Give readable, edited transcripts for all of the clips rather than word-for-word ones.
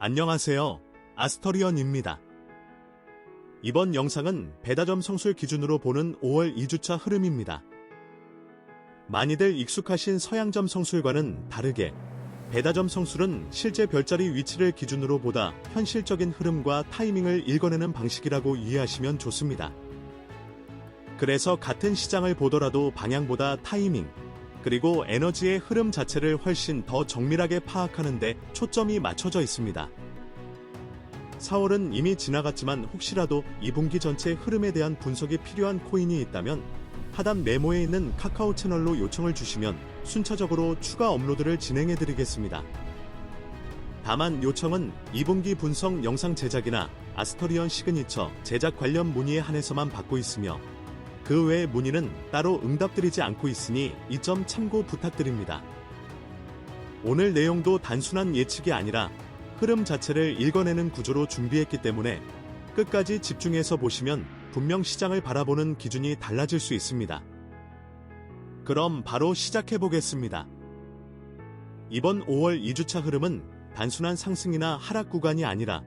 안녕하세요. 아스터리언입니다. 이번 영상은 배다점 성술 기준으로 보는 5월 2주차 흐름입니다. 많이들 익숙하신 서양점 성술과는 다르게 배다점 성술은 실제 별자리 위치를 기준으로 보다 현실적인 흐름과 타이밍을 읽어내는 방식이라고 이해하시면 좋습니다. 그래서 같은 시장을 보더라도 방향보다 타이밍, 그리고 에너지의 흐름 자체를 훨씬 더 정밀하게 파악하는 데 초점이 맞춰져 있습니다. 4월은 이미 지나갔지만 혹시라도 2분기 전체 흐름에 대한 분석이 필요한 코인이 있다면 하단 메모에 있는 카카오 채널로 요청을 주시면 순차적으로 추가 업로드를 진행해드리겠습니다. 다만 요청은 2분기 분석 영상 제작이나 아스터리언 시그니처 제작 관련 문의에 한해서만 받고 있으며 그 외의 문의는 따로 응답드리지 않고 있으니 이 점 참고 부탁드립니다. 오늘 내용도 단순한 예측이 아니라 흐름 자체를 읽어내는 구조로 준비했기 때문에 끝까지 집중해서 보시면 분명 시장을 바라보는 기준이 달라질 수 있습니다. 그럼 바로 시작해보겠습니다. 이번 5월 2주차 흐름은 단순한 상승이나 하락 구간이 아니라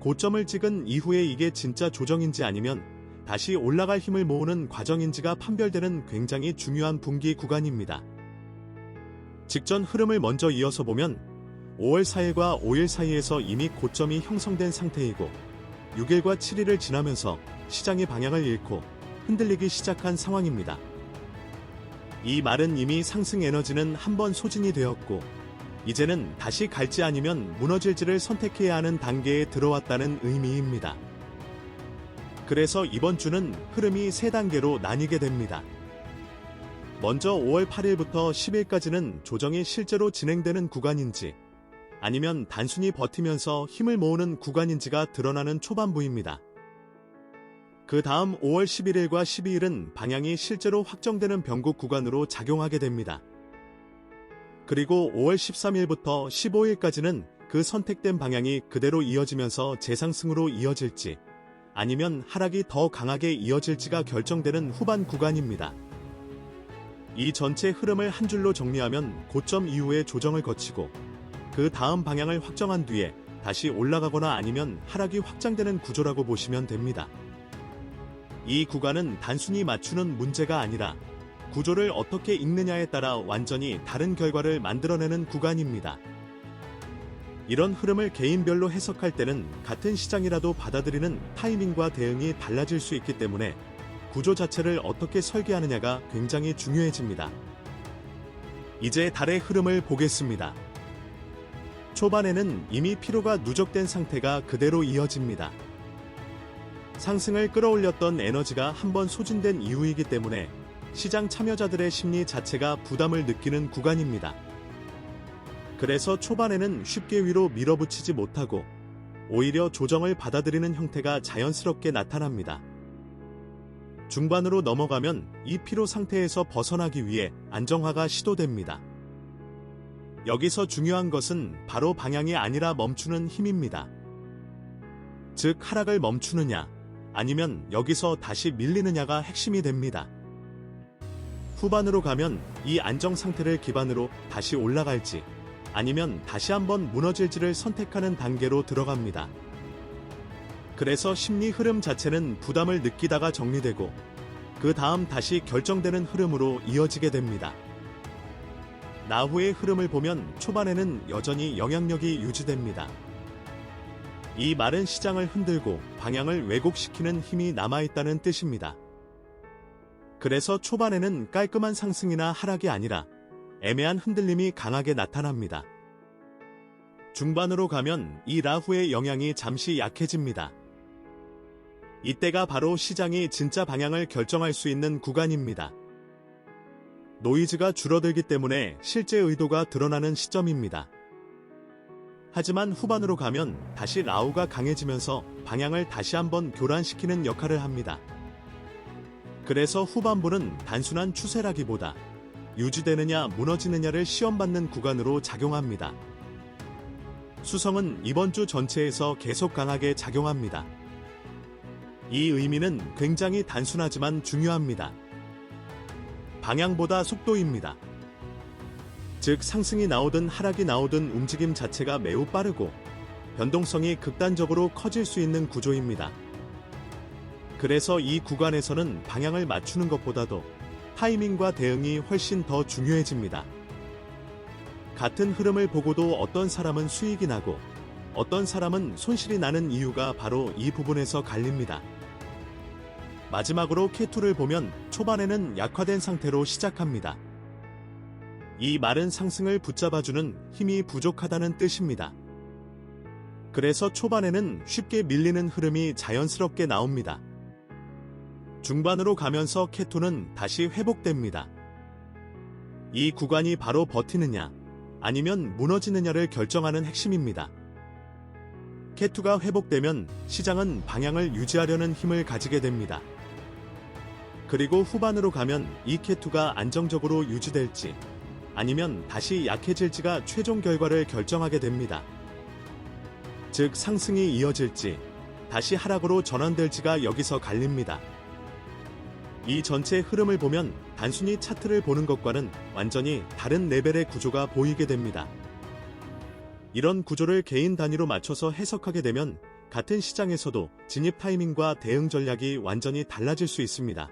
고점을 찍은 이후에 이게 진짜 조정인지 아니면 다시 올라갈 힘을 모으는 과정인지가 판별되는 굉장히 중요한 분기 구간입니다. 직전 흐름을 먼저 이어서 보면 5월 4일과 5일 사이에서 이미 고점이 형성된 상태이고 6일과 7일을 지나면서 시장의 방향을 잃고 흔들리기 시작한 상황입니다. 이 말은 이미 상승 에너지는 한번 소진이 되었고 이제는 다시 갈지 아니면 무너질지를 선택해야 하는 단계에 들어왔다는 의미입니다. 그래서 이번 주는 흐름이 3단계로 나뉘게 됩니다. 먼저 5월 8일부터 10일까지는 조정이 실제로 진행되는 구간인지 아니면 단순히 버티면서 힘을 모으는 구간인지가 드러나는 초반부입니다. 그 다음 5월 11일과 12일은 방향이 실제로 확정되는 변곡 구간으로 작용하게 됩니다. 그리고 5월 13일부터 15일까지는 그 선택된 방향이 그대로 이어지면서 재상승으로 이어질지 아니면 하락이 더 강하게 이어질지가 결정되는 후반 구간입니다. 이 전체 흐름을 한 줄로 정리하면 고점 이후에 조정을 거치고 그 다음 방향을 확정한 뒤에 다시 올라가거나 아니면 하락이 확장되는 구조라고 보시면 됩니다. 이 구간은 단순히 맞추는 문제가 아니라 구조를 어떻게 읽느냐에 따라 완전히 다른 결과를 만들어내는 구간입니다. 이런 흐름을 개인별로 해석할 때는 같은 시장이라도 받아들이는 타이밍과 대응이 달라질 수 있기 때문에 구조 자체를 어떻게 설계하느냐가 굉장히 중요해집니다. 이제 달의 흐름을 보겠습니다. 초반에는 이미 피로가 누적된 상태가 그대로 이어집니다. 상승을 끌어올렸던 에너지가 한번 소진된 이후이기 때문에 시장 참여자들의 심리 자체가 부담을 느끼는 구간입니다. 그래서 초반에는 쉽게 위로 밀어붙이지 못하고 오히려 조정을 받아들이는 형태가 자연스럽게 나타납니다. 중반으로 넘어가면 이 피로 상태에서 벗어나기 위해 안정화가 시도됩니다. 여기서 중요한 것은 바로 방향이 아니라 멈추는 힘입니다. 즉 하락을 멈추느냐 아니면 여기서 다시 밀리느냐가 핵심이 됩니다. 후반으로 가면 이 안정 상태를 기반으로 다시 올라갈지 아니면 다시 한번 무너질지를 선택하는 단계로 들어갑니다. 그래서 심리 흐름 자체는 부담을 느끼다가 정리되고 그 다음 다시 결정되는 흐름으로 이어지게 됩니다. 나후의 흐름을 보면 초반에는 여전히 영향력이 유지됩니다. 이 말은 시장을 흔들고 방향을 왜곡시키는 힘이 남아있다는 뜻입니다. 그래서 초반에는 깔끔한 상승이나 하락이 아니라 애매한 흔들림이 강하게 나타납니다. 중반으로 가면 이 라후의 영향이 잠시 약해집니다. 이때가 바로 시장이 진짜 방향을 결정할 수 있는 구간입니다. 노이즈가 줄어들기 때문에 실제 의도가 드러나는 시점입니다. 하지만 후반으로 가면 다시 라후가 강해지면서 방향을 다시 한번 교란시키는 역할을 합니다. 그래서 후반부는 단순한 추세라기보다 유지되느냐 무너지느냐를 시험받는 구간으로 작용합니다. 수성은 이번 주 전체에서 계속 강하게 작용합니다. 이 의미는 굉장히 단순하지만 중요합니다. 방향보다 속도입니다. 즉 상승이 나오든 하락이 나오든 움직임 자체가 매우 빠르고 변동성이 극단적으로 커질 수 있는 구조입니다. 그래서 이 구간에서는 방향을 맞추는 것보다도 타이밍과 대응이 훨씬 더 중요해집니다. 같은 흐름을 보고도 어떤 사람은 수익이 나고 어떤 사람은 손실이 나는 이유가 바로 이 부분에서 갈립니다. 마지막으로 K2를 보면 초반에는 약화된 상태로 시작합니다. 이 말은 상승을 붙잡아주는 힘이 부족하다는 뜻입니다. 그래서 초반에는 쉽게 밀리는 흐름이 자연스럽게 나옵니다. 중반으로 가면서 K2는 다시 회복됩니다. 이 구간이 바로 버티느냐 아니면 무너지느냐를 결정하는 핵심입니다. K2가 회복되면 시장은 방향을 유지하려는 힘을 가지게 됩니다. 그리고 후반으로 가면 이 K2가 안정적으로 유지될지 아니면 다시 약해질지가 최종 결과를 결정하게 됩니다. 즉 상승이 이어질지 다시 하락으로 전환될지가 여기서 갈립니다. 이 전체 흐름을 보면 단순히 차트를 보는 것과는 완전히 다른 레벨의 구조가 보이게 됩니다. 이런 구조를 개인 단위로 맞춰서 해석하게 되면 같은 시장에서도 진입 타이밍과 대응 전략이 완전히 달라질 수 있습니다.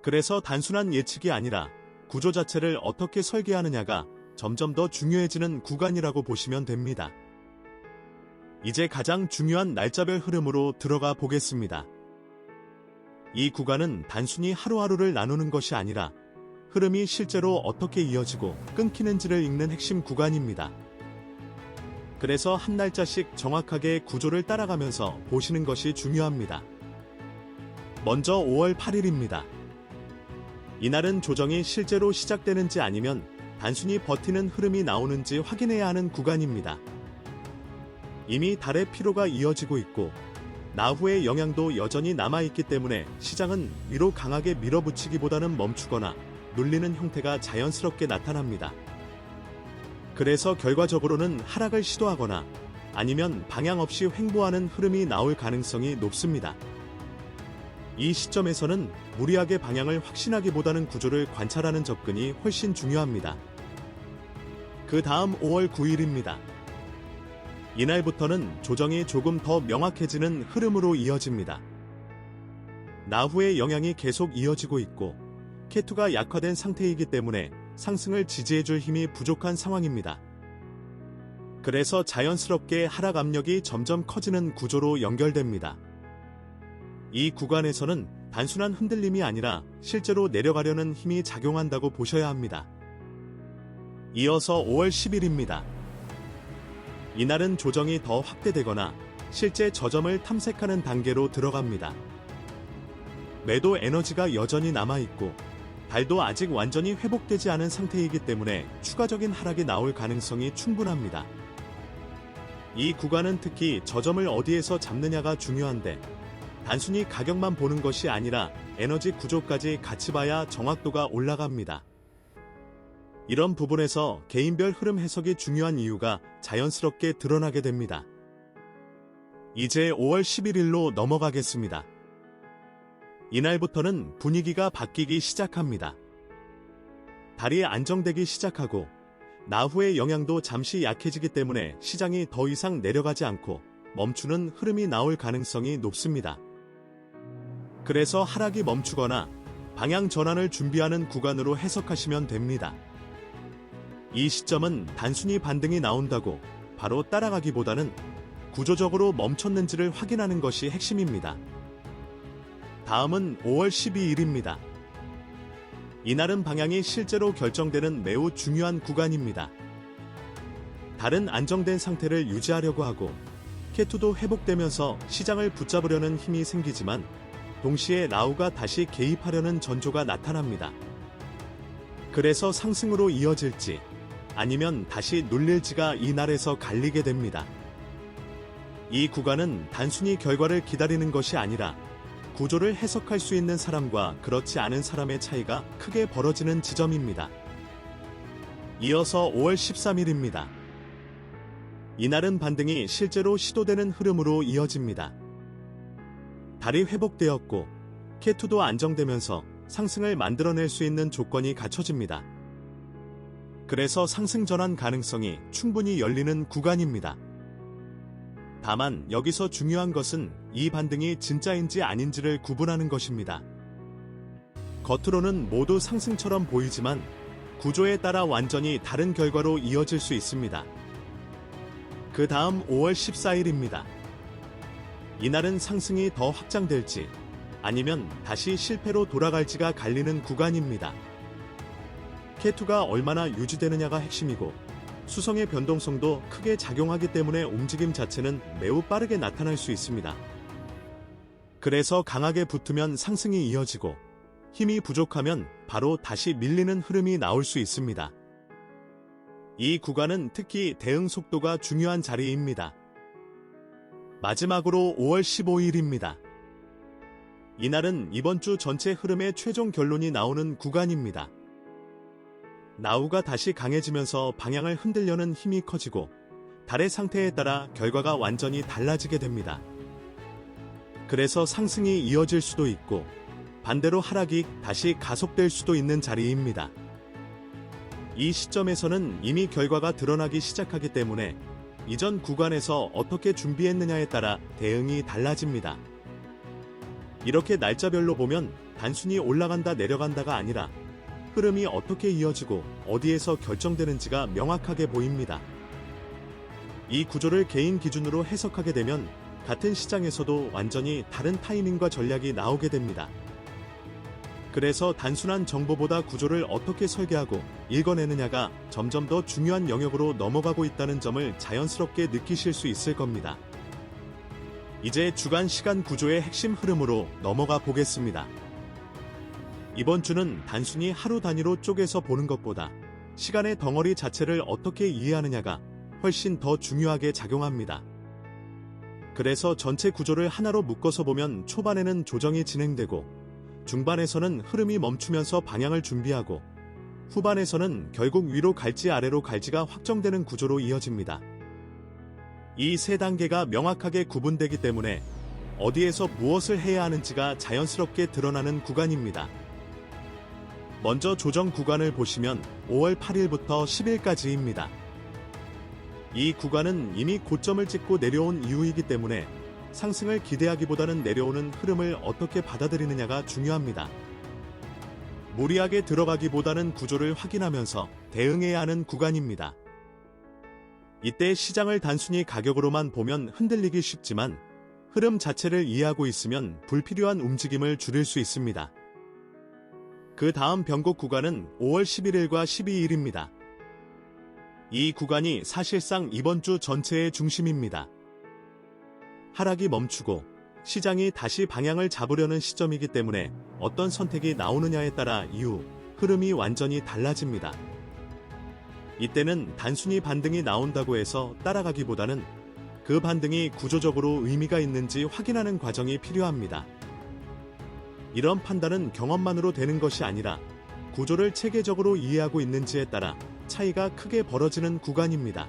그래서 단순한 예측이 아니라 구조 자체를 어떻게 설계하느냐가 점점 더 중요해지는 구간이라고 보시면 됩니다. 이제 가장 중요한 날짜별 흐름으로 들어가 보겠습니다. 이 구간은 단순히 하루하루를 나누는 것이 아니라 흐름이 실제로 어떻게 이어지고 끊기는지를 읽는 핵심 구간입니다. 그래서 한 날짜씩 정확하게 구조를 따라가면서 보시는 것이 중요합니다. 먼저 5월 8일입니다. 이날은 조정이 실제로 시작되는지 아니면 단순히 버티는 흐름이 나오는지 확인해야 하는 구간입니다. 이미 달의 피로가 이어지고 있고 나후의 영향도 여전히 남아있기 때문에 시장은 위로 강하게 밀어붙이기보다는 멈추거나 눌리는 형태가 자연스럽게 나타납니다. 그래서 결과적으로는 하락을 시도하거나 아니면 방향 없이 횡보하는 흐름이 나올 가능성이 높습니다. 이 시점에서는 무리하게 방향을 확신하기보다는 구조를 관찰하는 접근이 훨씬 중요합니다. 그 다음 5월 9일입니다. 이날부터는 조정이 조금 더 명확해지는 흐름으로 이어집니다. 나후의 영향이 계속 이어지고 있고 K2가 약화된 상태이기 때문에 상승을 지지해줄 힘이 부족한 상황입니다. 그래서 자연스럽게 하락 압력이 점점 커지는 구조로 연결됩니다. 이 구간에서는 단순한 흔들림이 아니라 실제로 내려가려는 힘이 작용한다고 보셔야 합니다. 이어서 5월 10일입니다. 이날은 조정이 더 확대되거나 실제 저점을 탐색하는 단계로 들어갑니다. 매도 에너지가 여전히 남아있고 달도 아직 완전히 회복되지 않은 상태이기 때문에 추가적인 하락이 나올 가능성이 충분합니다. 이 구간은 특히 저점을 어디에서 잡느냐가 중요한데 단순히 가격만 보는 것이 아니라 에너지 구조까지 같이 봐야 정확도가 올라갑니다. 이런 부분에서 개인별 흐름 해석이 중요한 이유가 자연스럽게 드러나게 됩니다. 이제 5월 11일로 넘어가겠습니다. 이날부터는 분위기가 바뀌기 시작합니다. 달이 안정되기 시작하고 나후의 영향도 잠시 약해지기 때문에 시장이 더 이상 내려가지 않고 멈추는 흐름이 나올 가능성이 높습니다. 그래서 하락이 멈추거나 방향 전환을 준비하는 구간으로 해석하시면 됩니다. 이 시점은 단순히 반등이 나온다고 바로 따라가기보다는 구조적으로 멈췄는지를 확인하는 것이 핵심입니다. 다음은 5월 12일입니다. 이날은 방향이 실제로 결정되는 매우 중요한 구간입니다. 달은 안정된 상태를 유지하려고 하고 K2도 회복되면서 시장을 붙잡으려는 힘이 생기지만 동시에 라오가 다시 개입하려는 전조가 나타납니다. 그래서 상승으로 이어질지 아니면 다시 눌릴지가 이날에서 갈리게 됩니다. 이 구간은 단순히 결과를 기다리는 것이 아니라 구조를 해석할 수 있는 사람과 그렇지 않은 사람의 차이가 크게 벌어지는 지점입니다. 이어서 5월 13일입니다. 이날은 반등이 실제로 시도되는 흐름으로 이어집니다. 달이 회복되었고 K2도 안정되면서 상승을 만들어낼 수 있는 조건이 갖춰집니다. 그래서 상승 전환 가능성이 충분히 열리는 구간입니다. 다만 여기서 중요한 것은 이 반등이 진짜인지 아닌지를 구분하는 것입니다. 겉으로는 모두 상승처럼 보이지만 구조에 따라 완전히 다른 결과로 이어질 수 있습니다. 그 다음 5월 14일입니다. 이날은 상승이 더 확장될지 아니면 다시 실패로 돌아갈지가 갈리는 구간입니다. K2가 얼마나 유지되느냐가 핵심이고 수성의 변동성도 크게 작용하기 때문에 움직임 자체는 매우 빠르게 나타날 수 있습니다. 그래서 강하게 붙으면 상승이 이어지고 힘이 부족하면 바로 다시 밀리는 흐름이 나올 수 있습니다. 이 구간은 특히 대응 속도가 중요한 자리입니다. 마지막으로 5월 15일입니다. 이날은 이번 주 전체 흐름의 최종 결론이 나오는 구간입니다. 나우가 다시 강해지면서 방향을 흔들려는 힘이 커지고 달의 상태에 따라 결과가 완전히 달라지게 됩니다. 그래서 상승이 이어질 수도 있고 반대로 하락이 다시 가속될 수도 있는 자리입니다. 이 시점에서는 이미 결과가 드러나기 시작하기 때문에 이전 구간에서 어떻게 준비했느냐에 따라 대응이 달라집니다. 이렇게 날짜별로 보면 단순히 올라간다 내려간다가 아니라 흐름이 어떻게 이어지고 어디에서 결정되는지가 명확하게 보입니다. 이 구조를 개인 기준으로 해석하게 되면 같은 시장에서도 완전히 다른 타이밍과 전략이 나오게 됩니다. 그래서 단순한 정보보다 구조를 어떻게 설계하고 읽어내느냐가 점점 더 중요한 영역으로 넘어가고 있다는 점을 자연스럽게 느끼실 수 있을 겁니다. 이제 주간 시간 구조의 핵심 흐름으로 넘어가 보겠습니다. 이번 주는 단순히 하루 단위로 쪼개서 보는 것보다 시간의 덩어리 자체를 어떻게 이해하느냐가 훨씬 더 중요하게 작용합니다. 그래서 전체 구조를 하나로 묶어서 보면 초반에는 조정이 진행되고 중반에서는 흐름이 멈추면서 방향을 준비하고 후반에서는 결국 위로 갈지 아래로 갈지가 확정되는 구조로 이어집니다. 이 세 단계가 명확하게 구분되기 때문에 어디에서 무엇을 해야 하는지가 자연스럽게 드러나는 구간입니다. 먼저 조정 구간을 보시면 5월 8일부터 10일까지입니다. 이 구간은 이미 고점을 찍고 내려온 이후이기 때문에 상승을 기대하기보다는 내려오는 흐름을 어떻게 받아들이느냐가 중요합니다. 무리하게 들어가기보다는 구조를 확인하면서 대응해야 하는 구간입니다. 이때 시장을 단순히 가격으로만 보면 흔들리기 쉽지만 흐름 자체를 이해하고 있으면 불필요한 움직임을 줄일 수 있습니다. 그 다음 변곡 구간은 5월 11일과 12일입니다. 이 구간이 사실상 이번 주 전체의 중심입니다. 하락이 멈추고 시장이 다시 방향을 잡으려는 시점이기 때문에 어떤 선택이 나오느냐에 따라 이후 흐름이 완전히 달라집니다. 이때는 단순히 반등이 나온다고 해서 따라가기보다는 그 반등이 구조적으로 의미가 있는지 확인하는 과정이 필요합니다. 이런 판단은 경험만으로 되는 것이 아니라 구조를 체계적으로 이해하고 있는지에 따라 차이가 크게 벌어지는 구간입니다.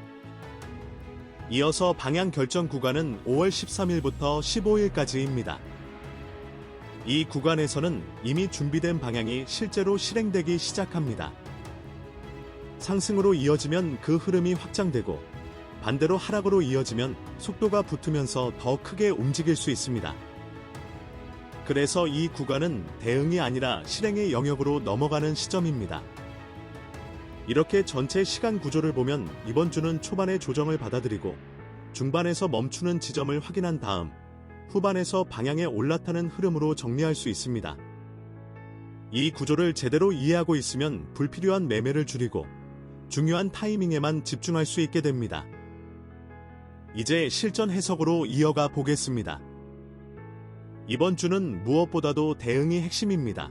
이어서 방향 결정 구간은 5월 13일부터 15일까지입니다. 이 구간에서는 이미 준비된 방향이 실제로 실행되기 시작합니다. 상승으로 이어지면 그 흐름이 확장되고 반대로 하락으로 이어지면 속도가 붙으면서 더 크게 움직일 수 있습니다. 그래서 이 구간은 대응이 아니라 실행의 영역으로 넘어가는 시점입니다. 이렇게 전체 시간 구조를 보면 이번 주는 초반에 조정을 받아들이고 중반에서 멈추는 지점을 확인한 다음 후반에서 방향에 올라타는 흐름으로 정리할 수 있습니다. 이 구조를 제대로 이해하고 있으면 불필요한 매매를 줄이고 중요한 타이밍에만 집중할 수 있게 됩니다. 이제 실전 해석으로 이어가 보겠습니다. 이번 주는 무엇보다도 대응이 핵심입니다.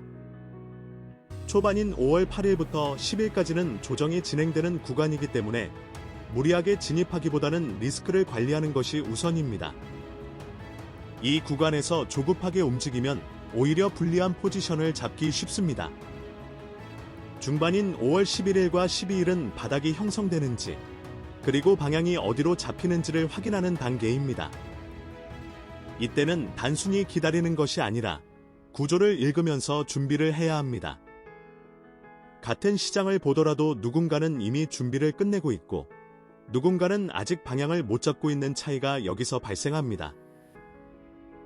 초반인 5월 8일부터 10일까지는 조정이 진행되는 구간이기 때문에 무리하게 진입하기보다는 리스크를 관리하는 것이 우선입니다. 이 구간에서 조급하게 움직이면 오히려 불리한 포지션을 잡기 쉽습니다. 중반인 5월 11일과 12일은 바닥이 형성되는지 그리고 방향이 어디로 잡히는지를 확인하는 단계입니다. 이때는 단순히 기다리는 것이 아니라 구조를 읽으면서 준비를 해야 합니다. 같은 시장을 보더라도 누군가는 이미 준비를 끝내고 있고 누군가는 아직 방향을 못 잡고 있는 차이가 여기서 발생합니다.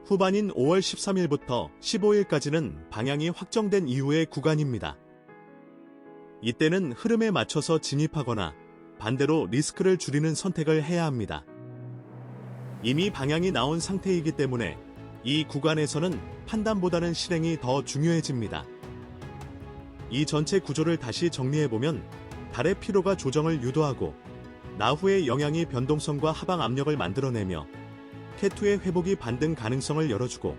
후반인 5월 13일부터 15일까지는 방향이 확정된 이후의 구간입니다. 이때는 흐름에 맞춰서 진입하거나 반대로 리스크를 줄이는 선택을 해야 합니다. 이미 방향이 나온 상태이기 때문에 이 구간에서는 판단보다는 실행이 더 중요해집니다. 이 전체 구조를 다시 정리해보면 달의 피로가 조정을 유도하고 나후의 영향이 변동성과 하방 압력을 만들어내며 K2의 회복이 반등 가능성을 열어주고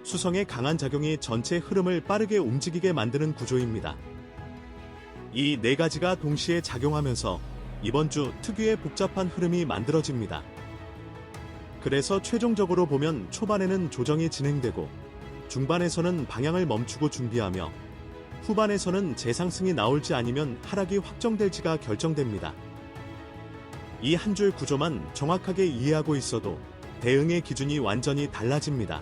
수성의 강한 작용이 전체 흐름을 빠르게 움직이게 만드는 구조입니다. 이 네 가지가 동시에 작용하면서 이번 주 특유의 복잡한 흐름이 만들어집니다. 그래서 최종적으로 보면 초반에는 조정이 진행되고 중반에서는 방향을 멈추고 준비하며 후반에서는 재상승이 나올지 아니면 하락이 확정될지가 결정됩니다. 이 한 줄 구조만 정확하게 이해하고 있어도 대응의 기준이 완전히 달라집니다.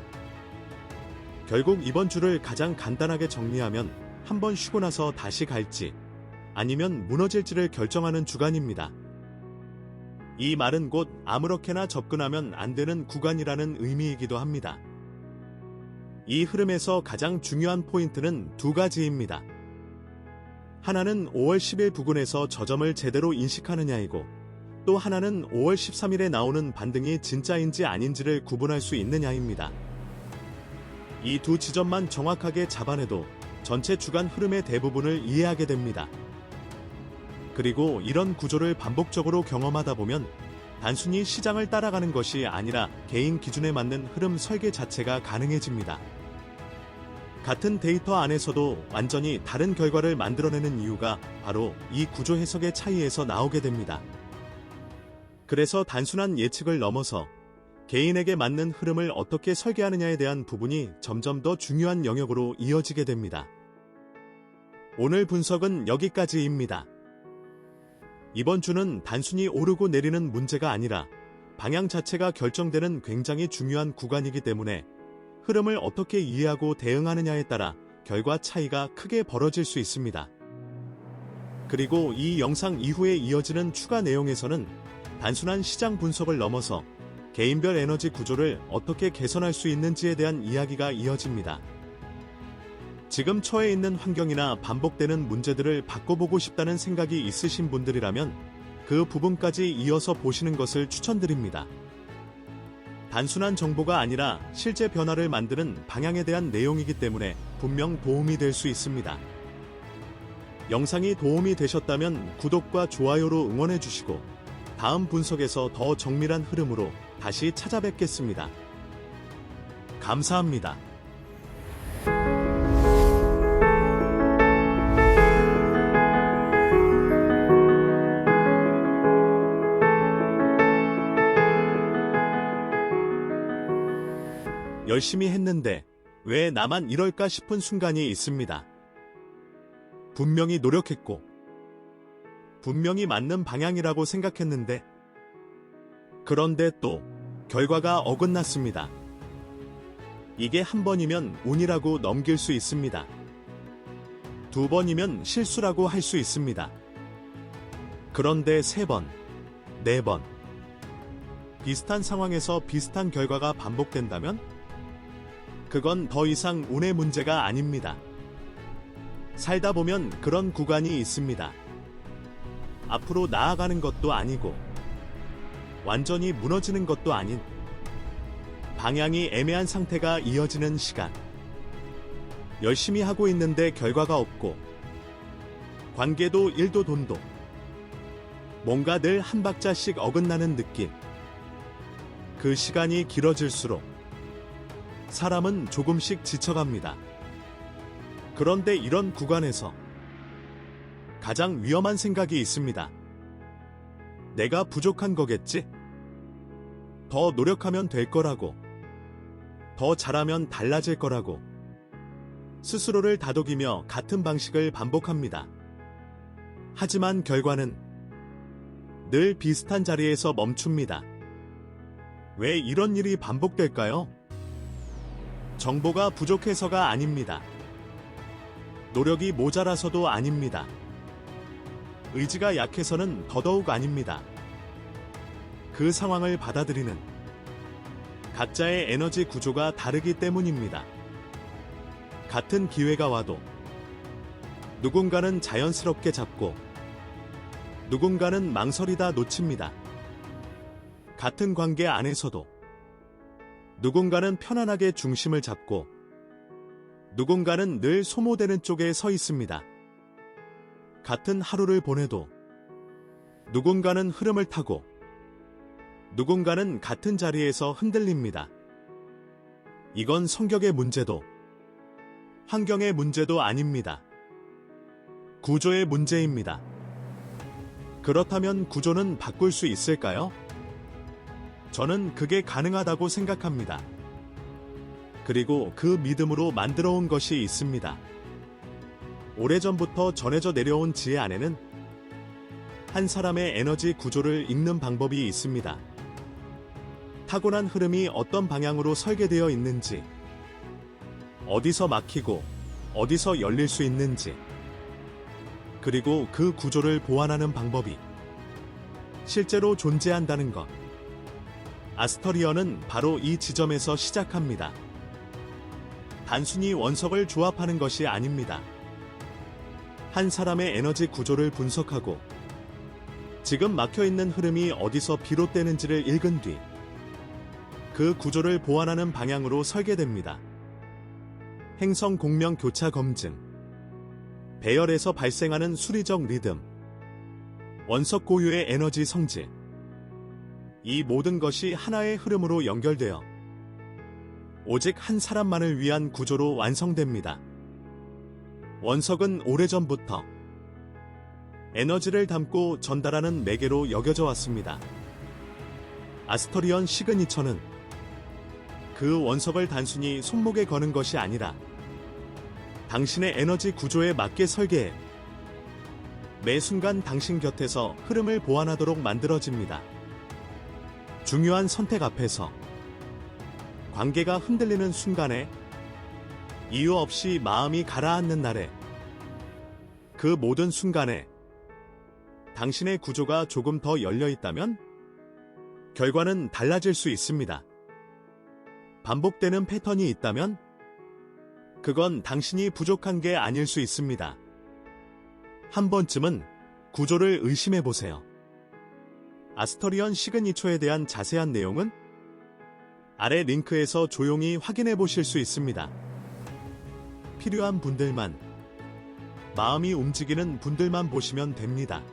결국 이번 주를 가장 간단하게 정리하면 한번 쉬고 나서 다시 갈지 아니면 무너질지를 결정하는 주간입니다. 이 말은 곧 아무렇게나 접근하면 안 되는 구간이라는 의미이기도 합니다. 이 흐름에서 가장 중요한 포인트는 두 가지입니다. 하나는 5월 10일 부근에서 저점을 제대로 인식하느냐이고 또 하나는 5월 13일에 나오는 반등이 진짜인지 아닌지를 구분할 수 있느냐입니다. 이 두 지점만 정확하게 잡아내도 전체 주간 흐름의 대부분을 이해하게 됩니다. 그리고 이런 구조를 반복적으로 경험하다 보면 단순히 시장을 따라가는 것이 아니라 개인 기준에 맞는 흐름 설계 자체가 가능해집니다. 같은 데이터 안에서도 완전히 다른 결과를 만들어내는 이유가 바로 이 구조 해석의 차이에서 나오게 됩니다. 그래서 단순한 예측을 넘어서 개인에게 맞는 흐름을 어떻게 설계하느냐에 대한 부분이 점점 더 중요한 영역으로 이어지게 됩니다. 오늘 분석은 여기까지입니다. 이번 주는 단순히 오르고 내리는 문제가 아니라 방향 자체가 결정되는 굉장히 중요한 구간이기 때문에 흐름을 어떻게 이해하고 대응하느냐에 따라 결과 차이가 크게 벌어질 수 있습니다. 그리고 이 영상 이후에 이어지는 추가 내용에서는 단순한 시장 분석을 넘어서 개인별 에너지 구조를 어떻게 개선할 수 있는지에 대한 이야기가 이어집니다. 지금 처해 있는 환경이나 반복되는 문제들을 바꿔보고 싶다는 생각이 있으신 분들이라면 그 부분까지 이어서 보시는 것을 추천드립니다. 단순한 정보가 아니라 실제 변화를 만드는 방향에 대한 내용이기 때문에 분명 도움이 될 수 있습니다. 영상이 도움이 되셨다면 구독과 좋아요로 응원해 주시고 다음 분석에서 더 정밀한 흐름으로 다시 찾아뵙겠습니다. 감사합니다. 열심히 했는데 왜 나만 이럴까 싶은 순간이 있습니다. 분명히 노력했고 분명히 맞는 방향이라고 생각했는데 그런데 또 결과가 어긋났습니다. 이게 한 번이면 운이라고 넘길 수 있습니다. 두 번이면 실수라고 할 수 있습니다. 그런데 세 번, 네 번 비슷한 상황에서 비슷한 결과가 반복된다면 그건 더 이상 운의 문제가 아닙니다. 살다 보면 그런 구간이 있습니다. 앞으로 나아가는 것도 아니고 완전히 무너지는 것도 아닌 방향이 애매한 상태가 이어지는 시간. 열심히 하고 있는데 결과가 없고 관계도 일도 돈도 뭔가 늘 한 박자씩 어긋나는 느낌. 그 시간이 길어질수록 사람은 조금씩 지쳐갑니다. 그런데 이런 구간에서 가장 위험한 생각이 있습니다. 내가 부족한 거겠지? 더 노력하면 될 거라고. 더 잘하면 달라질 거라고. 스스로를 다독이며 같은 방식을 반복합니다. 하지만 결과는 늘 비슷한 자리에서 멈춥니다. 왜 이런 일이 반복될까요? 정보가 부족해서가 아닙니다. 노력이 모자라서도 아닙니다. 의지가 약해서는 더더욱 아닙니다. 그 상황을 받아들이는 각자의 에너지 구조가 다르기 때문입니다. 같은 기회가 와도 누군가는 자연스럽게 잡고 누군가는 망설이다 놓칩니다. 같은 관계 안에서도 누군가는 편안하게 중심을 잡고 누군가는 늘 소모되는 쪽에 서 있습니다. 같은 하루를 보내도 누군가는 흐름을 타고 누군가는 같은 자리에서 흔들립니다. 이건 성격의 문제도 환경의 문제도 아닙니다. 구조의 문제입니다. 그렇다면 구조는 바꿀 수 있을까요? 저는 그게 가능하다고 생각합니다. 그리고 그 믿음으로 만들어 온 것이 있습니다. 오래전부터 전해져 내려온 지혜 안에는 한 사람의 에너지 구조를 읽는 방법이 있습니다. 타고난 흐름이 어떤 방향으로 설계되어 있는지, 어디서 막히고 어디서 열릴 수 있는지, 그리고 그 구조를 보완하는 방법이 실제로 존재한다는 것. 아스터리언은 바로 이 지점에서 시작합니다. 단순히 원석을 조합하는 것이 아닙니다. 한 사람의 에너지 구조를 분석하고 지금 막혀있는 흐름이 어디서 비롯되는지를 읽은 뒤 그 구조를 보완하는 방향으로 설계됩니다. 행성 공명 교차 검증, 배열에서 발생하는 수리적 리듬, 원석 고유의 에너지 성질, 이 모든 것이 하나의 흐름으로 연결되어 오직 한 사람만을 위한 구조로 완성됩니다. 원석은 오래전부터 에너지를 담고 전달하는 매개로 여겨져 왔습니다. 아스터리언 시그니처는 그 원석을 단순히 손목에 거는 것이 아니라 당신의 에너지 구조에 맞게 설계해 매 순간 당신 곁에서 흐름을 보완하도록 만들어집니다. 중요한 선택 앞에서, 관계가 흔들리는 순간에, 이유 없이 마음이 가라앉는 날에, 그 모든 순간에 당신의 구조가 조금 더 열려 있다면 결과는 달라질 수 있습니다. 반복되는 패턴이 있다면 그건 당신이 부족한 게 아닐 수 있습니다. 한 번쯤은 구조를 의심해 보세요. 아스터리언 시그니처에 대한 자세한 내용은 아래 링크에서 조용히 확인해 보실 수 있습니다. 필요한 분들만, 마음이 움직이는 분들만 보시면 됩니다.